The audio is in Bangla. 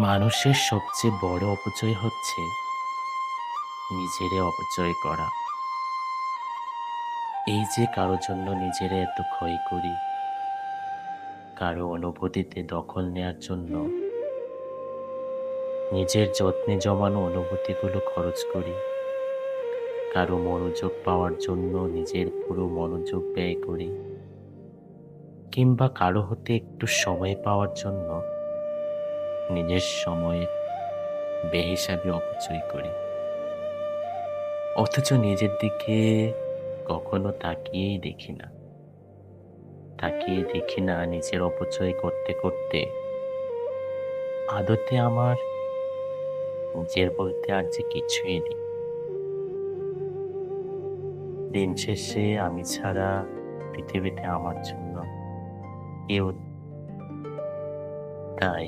মানুষের সবচেয়ে বড় অপচয় হচ্ছে নিজেরে অপচয় করা। এই যে কারো জন্য নিজেরে এত ক্ষয় করি, কারো অনুভূতিতে দখল নেয়ার জন্য নিজের যত্নে জমানো অনুভূতিগুলো খরচ করি, কারো মনোযোগ পাওয়ার জন্য নিজের পুরো মনোযোগ ব্যয় করি, কিংবা কারো হতে একটু সময় পাওয়ার জন্য নিজের সময়ের বেহিসাবি অপচয় করি। অথচ নিজের দিকে কখনো তাকিয়ে দেখি না নিজের অপচয় করতে করতে আদতে আমার নিজের বলতে আর যে কিছুই নেই। দিন শেষে আমি ছাড়া পৃথিবীতে আমার জন্য কেউ তাই